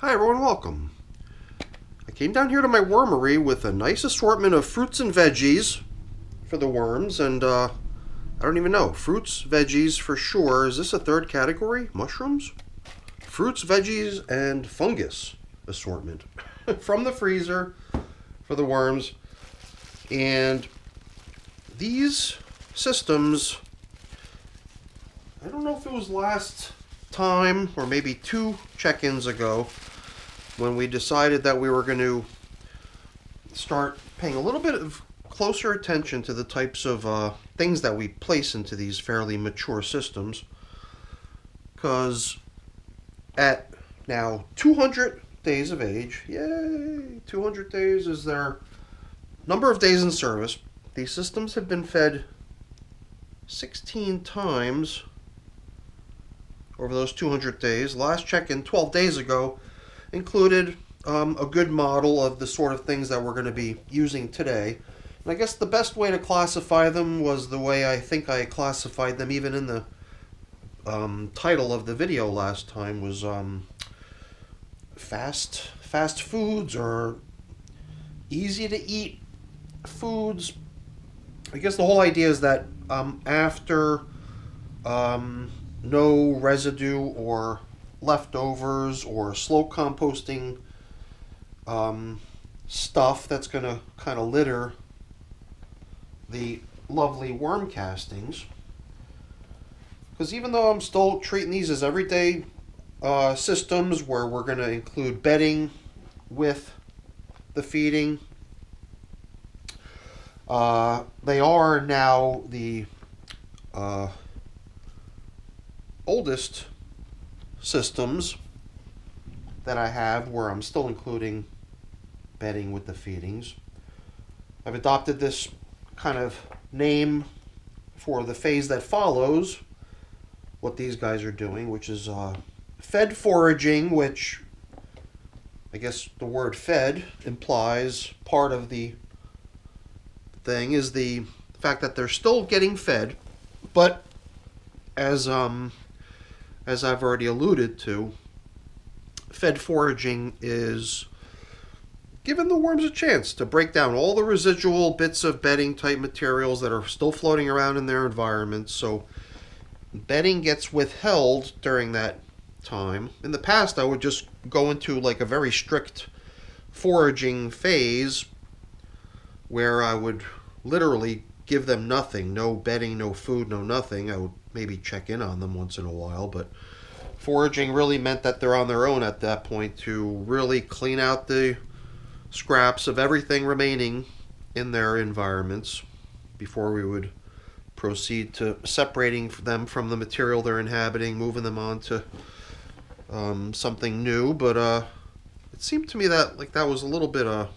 Hi everyone, welcome. I came down here to my wormery with a nice assortment of fruits and veggies for the worms, and I don't even know. Fruits, veggies for sure. Is this a third category? Mushrooms? Fruits, veggies, and fungus assortment from the freezer for the worms. And these systems, I don't know if it was last time or maybe two check-ins ago when we decided that we were going to start paying a little bit of closer attention to the types of things that we place into these fairly mature systems. Because at now 200 days of age, yay, 200 days is their number of days in service. These systems have been fed 16 times over those 200 days. Last check-in 12 days ago included a good model of the sort of things that we're going to be using today. And I guess the best way to classify them was the way I think I classified them even in the title of the video last time, was fast foods or easy to eat foods. I guess the whole idea is that after no residue or leftovers or slow composting stuff that's going to kind of litter the lovely worm castings. Because even though I'm still treating these as everyday systems where we're going to include bedding with the feeding, they are now the oldest systems that I have where I'm still including bedding with the feedings. I've adopted this kind of name for the phase that follows what these guys are doing, which is fed foraging, which I guess the word fed implies part of the thing is the fact that they're still getting fed, but as I've already alluded to, fed foraging is giving the worms a chance to break down all the residual bits of bedding type materials that are still floating around in their environment. So bedding gets withheld during that time. In the past, I would just go into like a very strict foraging phase where I would literally give them nothing, no bedding, no food, no nothing. I would maybe check in on them once in a while, but foraging really meant that they're on their own at that point to really clean out the scraps of everything remaining in their environments before we would proceed to separating them from the material they're inhabiting, moving them on to something new. But it seemed to me that that was a little bit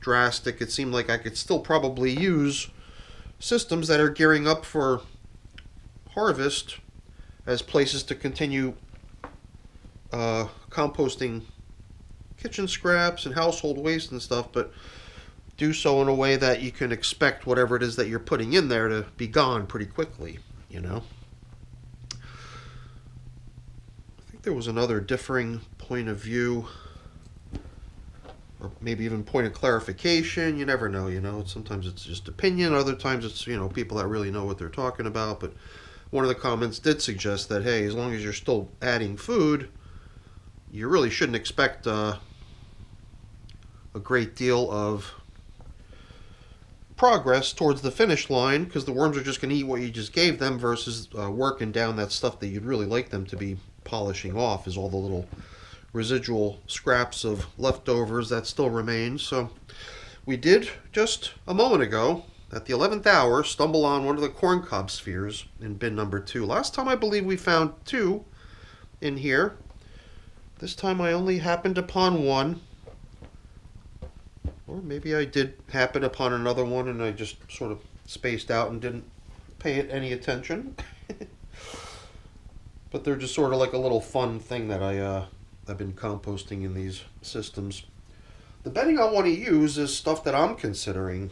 drastic. It seemed like I could still probably use systems that are gearing up for harvest as places to continue composting kitchen scraps and household waste and stuff, but do so in a way that you can expect whatever it is that you're putting in there to be gone pretty quickly, you know. I think there was another differing point of view, or maybe even point of clarification. You never know, you know. Sometimes it's just opinion, other times it's, you know, people that really know what they're talking about. But one of the comments did suggest that, hey, as long as you're still adding food, you really shouldn't expect a great deal of progress towards the finish line, because the worms are just going to eat what you just gave them versus working down that stuff that you'd really like them to be polishing off, is all the little residual scraps of leftovers that still remain. So we did just a moment ago at the 11th hour stumble on one of the corncob spheres in bin number 2. Last time I believe we found 2 in here. This time I only happened upon 1. Or maybe I did happen upon another one and I just sort of spaced out and didn't pay it any attention. But they're just sort of like a little fun thing that I've been composting in these systems. The bedding I want to use is stuff that I'm considering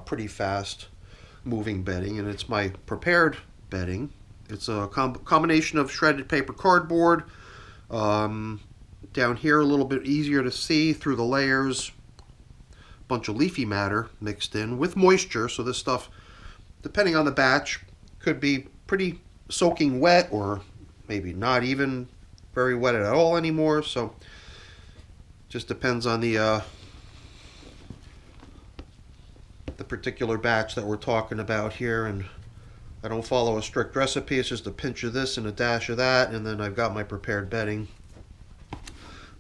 pretty fast moving bedding, and it's my prepared bedding. It's a combination of shredded paper cardboard, Down here a little bit easier to see through the layers. Bunch of leafy matter mixed in with moisture, so this stuff, depending on the batch, could be pretty soaking wet or maybe not even very wet at all anymore. So just depends on the particular batch that we're talking about here. And I don't follow a strict recipe. It's just a pinch of this and a dash of that, and then I've got my prepared bedding.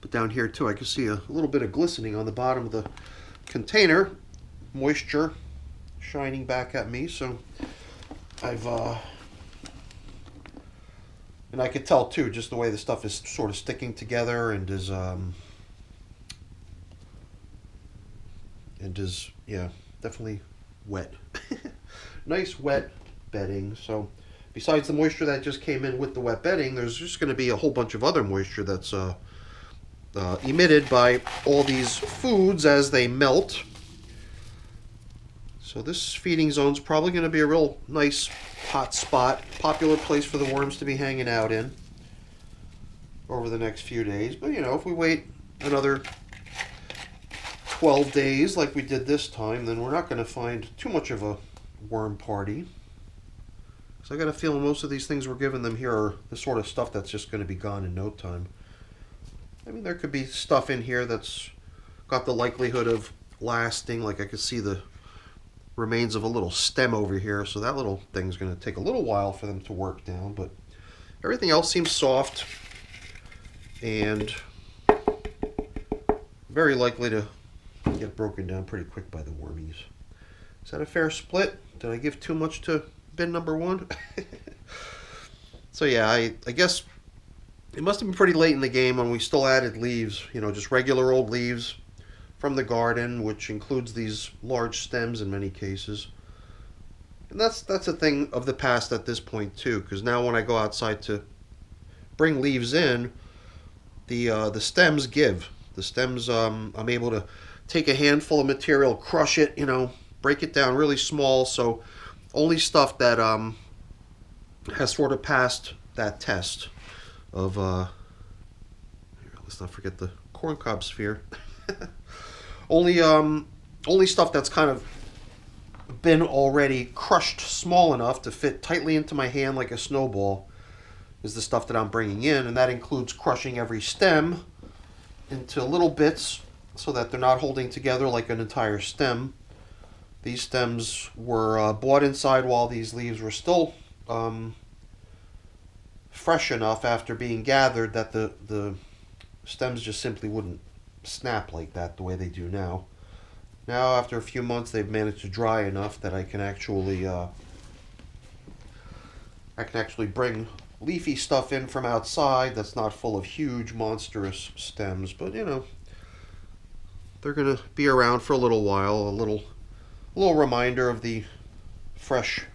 But down here too, I can see a little bit of glistening on the bottom of the container, moisture shining back at me. So I've and I could tell too, just the way the stuff is sort of sticking together and is yeah, definitely wet. Nice wet bedding. So besides the moisture that just came in with the wet bedding, there's just going to be a whole bunch of other moisture that's emitted by all these foods as they melt. So this feeding zone is probably going to be a real nice hot spot, popular place for the worms to be hanging out in over the next few days. But you know, if we wait another 12 days like we did this time, then we're not going to find too much of a worm party. So I got a feeling most of these things we're giving them here are the sort of stuff that's just going to be gone in no time. I mean, there could be stuff in here that's got the likelihood of lasting. Like I could see the remains of a little stem over here, so that little thing's going to take a little while for them to work down. But everything else seems soft and very likely to get broken down pretty quick by the wormies. Is that a fair split? Did I give too much to bin number 1? So yeah, I guess it must have been pretty late in the game when we still added leaves, you know, just regular old leaves from the garden, which includes these large stems in many cases. And that's a thing of the past at this point too, because now when I go outside to bring leaves in, the stems give. The stems, I'm able to take a handful of material, crush it, you know, break it down really small, so only stuff that has sort of passed that test of let's not forget the corncob sphere. Only stuff that's kind of been already crushed small enough to fit tightly into my hand like a snowball is the stuff that I'm bringing in, and that includes crushing every stem into little bits so that they're not holding together like an entire stem. These stems were bought inside while these leaves were still fresh enough after being gathered that the stems just simply wouldn't snap like that the way they do now. Now after a few months they've managed to dry enough that I can actually bring leafy stuff in from outside that's not full of huge monstrous stems, but you know, they're gonna be around for a little while. A little reminder of the fresh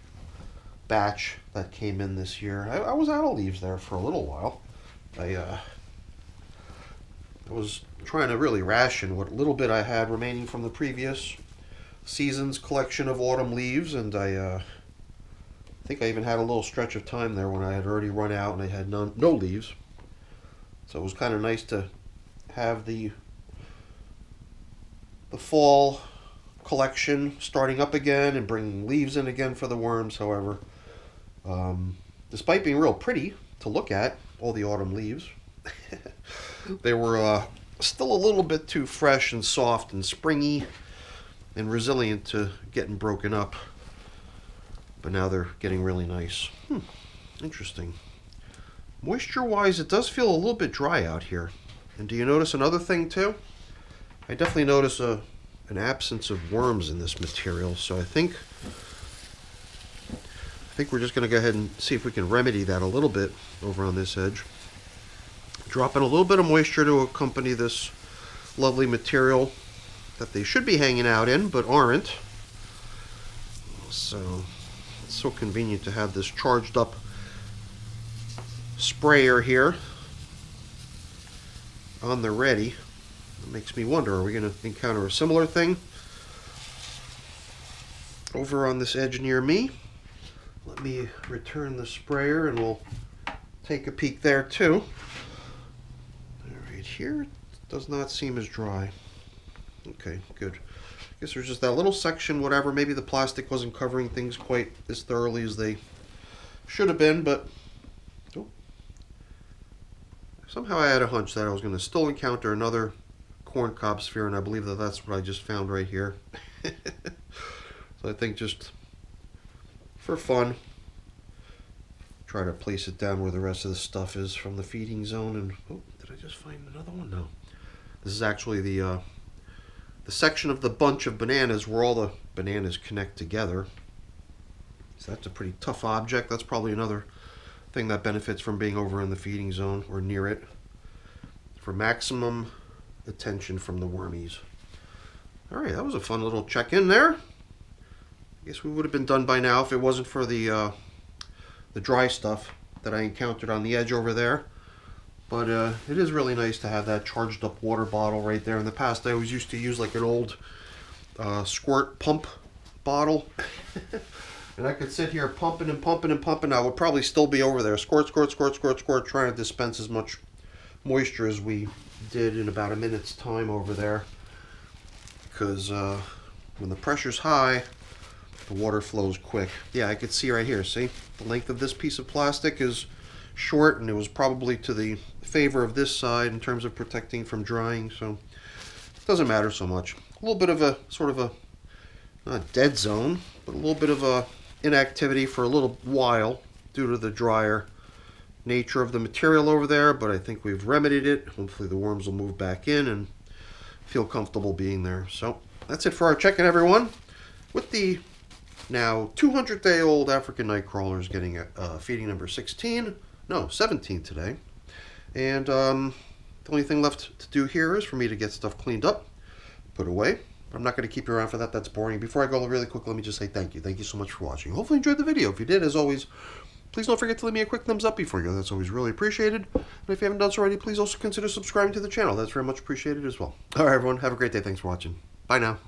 batch that came in this year. I was out of leaves there for a little while. I was trying to really ration what little bit I had remaining from the previous season's collection of autumn leaves, and I think I even had a little stretch of time there when I had already run out and I had no leaves. So it was kind of nice to have the fall collection starting up again and bringing leaves in again for the worms. However, despite being real pretty to look at, all the autumn leaves, they were still a little bit too fresh and soft and springy and resilient to getting broken up. But now they're getting really nice. Interesting. Moisture-wise, it does feel a little bit dry out here. And do you notice another thing too? I definitely notice an absence of worms in this material, so I think we're just going to go ahead and see if we can remedy that a little bit over on this edge. Drop in a little bit of moisture to accompany this lovely material that they should be hanging out in, but aren't. So it's so convenient to have this charged up sprayer here on the ready. It makes me wonder, are we going to encounter a similar thing over on this edge near me? Let me return the sprayer and we'll take a peek there too. There we Right here does not seem as dry. Okay, good. I guess there's just that little section, whatever. Maybe the plastic wasn't covering things quite as thoroughly as they should have been, but oh, somehow I had a hunch that I was going to still encounter another corn cob sphere, and I believe that that's what I just found right here. So I think just for fun, try to place it down where the rest of the stuff is from the feeding zone. And oh, did I just find another one? No. This is actually the section of the bunch of bananas where all the bananas connect together. So that's a pretty tough object. That's probably another thing that benefits from being over in the feeding zone or near it for maximum attention from the wormies. All right, that was a fun little check-in there. I guess we would have been done by now if it wasn't for the dry stuff that I encountered on the edge over there. But it is really nice to have that charged up water bottle right there. In the past, I always used to use like an old squirt pump bottle. And I could sit here pumping and pumping and pumping. I would probably still be over there. Squirt, squirt, squirt, squirt, squirt, trying to dispense as much moisture as we did in about a minute's time over there. Because when the pressure's high, the water flows quick. Yeah, I could see right here, see? The length of this piece of plastic is short, and it was probably to the favor of this side in terms of protecting from drying, so it doesn't matter so much. A little bit of a sort of a not dead zone, but a little bit of a inactivity for a little while due to the drier nature of the material over there, but I think we've remedied it. Hopefully the worms will move back in and feel comfortable being there. So that's it for our check-in, everyone, with the now 200-day-old African nightcrawlers getting feeding number 16. No, 17 today. And the only thing left to do here is for me to get stuff cleaned up, put away. I'm not going to keep you around for that. That's boring. Before I go really quick, let me just say thank you. Thank you so much for watching. Hopefully you enjoyed the video. If you did, as always, please don't forget to leave me a quick thumbs up before you go. That's always really appreciated. And if you haven't done so already, please also consider subscribing to the channel. That's very much appreciated as well. All right, everyone. Have a great day. Thanks for watching. Bye now.